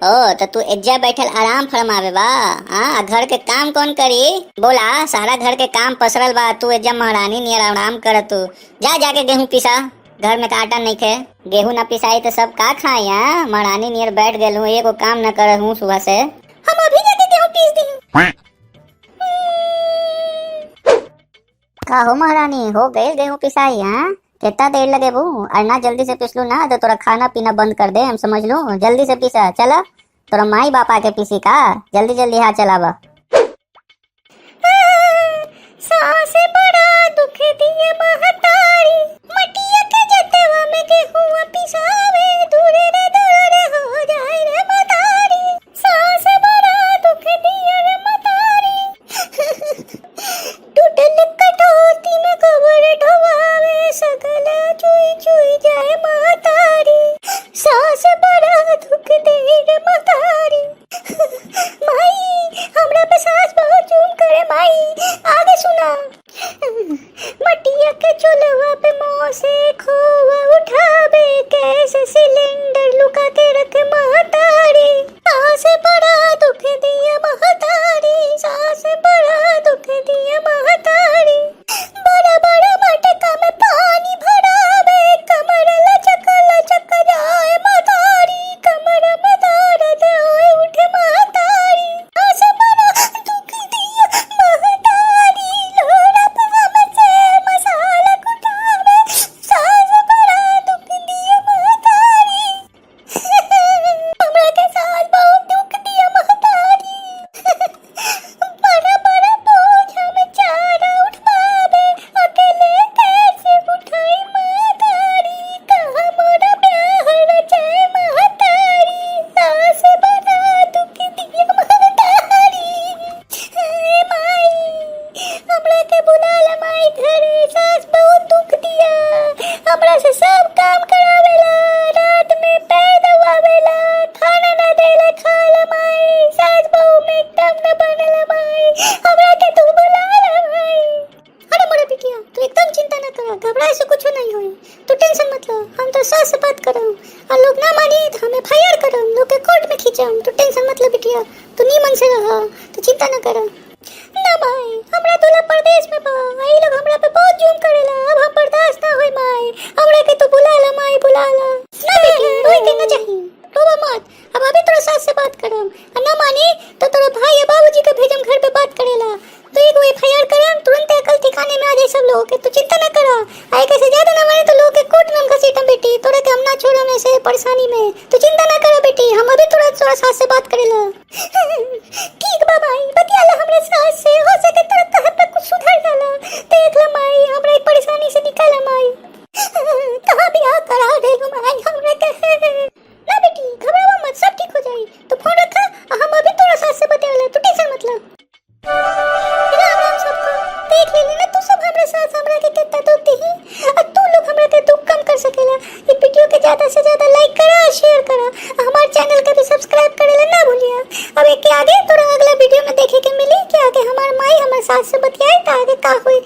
ओ तो तू एज्जा बैठल आराम फरमावे बा। हाँ, घर के काम कौन करी? बोला, सारा घर के काम पसरल बा, तू एज्जा महारानी नियर आराम कर। तू जा जाके गेहूं पिसा, घर में का आटा नहीं खे। गेहूं ना पिसाई तो सब का खाई? महारानी नियर बैठ गए हूँ, एगो काम न कर हूँ सुबह से। हम अभी जाके गेहूं पीस दी। का हो महारानी, हो गए गेहूं पिसाई? कितना देर लगे वो? और ना जल्दी से पिसलू ना तो तोरा खाना पीना बंद कर दे, हम समझ लू। जल्दी से पिसा, चला। तोरा माई बापा के पीसी का, जल्दी जल्दी हाँ चलावा। सासे बड़ा दुख दिए महतारी, मटिया के जतवा में गेहूं पिसावे, दूरे रे हो जाए रे मतारी। सासे बड़ा दुख दिए रे मतारी, टूटल कटौती में कबर ढवावे, सगल चुई चुई जाए महतारी। सास बड़ा दुख दे रे महतारी। माई हमरा पे सास बहुत जुल्म करे माई। आगे सुना। मटिया के चूल्हा पे मुंह से खोवा उठावे, कैसे सिलेंडर लुका के रखे महतारी। सास बड़ा दुख दिया महतारी, सास बड़ा दुख दिया महतारी। बड़ा बड़ा मटका में पानी भरावे, कमर लचक लचक जाए महतारी, कमर में दर्द होए उठे महतारी। सास बड़ा दुख दिया महतारी, लोड़ा पवा में से मसाला कुटावे, सास बड़ा दुख दिया महतारी। हमरा के सास बहुत दुख दिया महतारी। बड़ा बड़ा बोझ में चारा उठावे, अकेले कैसे उठाई महतारी, कहाँ मोरा प्यार रचाए महतारी। सास बड़ा दुख दिया महतारी। माई हमरा के बुलाला माई घरे, सास बहुत दुख दिया। हमरा से सब काम करावेला, रात में पैर दबावेला, खाना ना देला खाला माई। सास बहू में एकदम न बनला माई, हमरा के तू बुलाला माई। अरे मोरा बिटिया, तू एकदम चिंता न कर, घबराए से कुछ नहीं होई। तू टेंशन मत लो, हम तो सास से बात करम, और लोग ना मानी तो हमें फायर करम, लोग के कोर्ट में खींचम। तू टेंशन मत ले बिटिया, तू नीमन से रह, तू चिंता न कर। ना माई, हमरा दूल्हा परदेश में बा, आई लोग हमरा पे बहुत जुल्म करेला, अब हम बर्दाश्त ना होई माई। हमरा के तू बुलाला माई, बुलाला। ना बेटी, रोई के ना चाहिए, रोवा मत। अब अभी तोरा सास से बात करम, और ना मानी तो तोरा भाई या बाबूजी के भेजम घर पे बात करेला। तो एक एफआईआर करम, तुरंत अकल ठिकाने में आ जाए सब लोग के। तू चिंता न करा, आए कैसे ज्यादा ना माने तो लोग के कोर्ट में हम घसीटम बेटी, तोरा के हम ना छोड़म ऐसे परेशानी में। तू चिंता न करा बेटी, हम अभी तोरा सास से बात करेला। ठीक बा माई, बतियाला हमरे सास से, हो सके तोरा कहत पे कुछ सुधार डाला। देख ला माई, हमरा एक परेशानी से निकाला माई। कहां बियाह करा देलू माई हमरा के। ना बेटी घबरावा मत, सब ठीक हो जाई। तो फोन रखा, हम अभी तोरा सास से बतियाला, तू टेंशन मत ले। राम राम सबको, देख लेली ना तू सब हमरा सास हमरा के कितना दुख दी, और तू लोग हमरा के दुख कम कर सकेला। ये वीडियो के ज्यादा से ज्यादा लाइक करा, शेयर करा, हमारे चैनल के भी सब्सक्राइब करेला ना भूलिया। अब एक के आगे तोरा अगला वीडियो में देखे के मिली कि आगे हमार माई हमारे सास से बतियाई, तो आगे का हुई।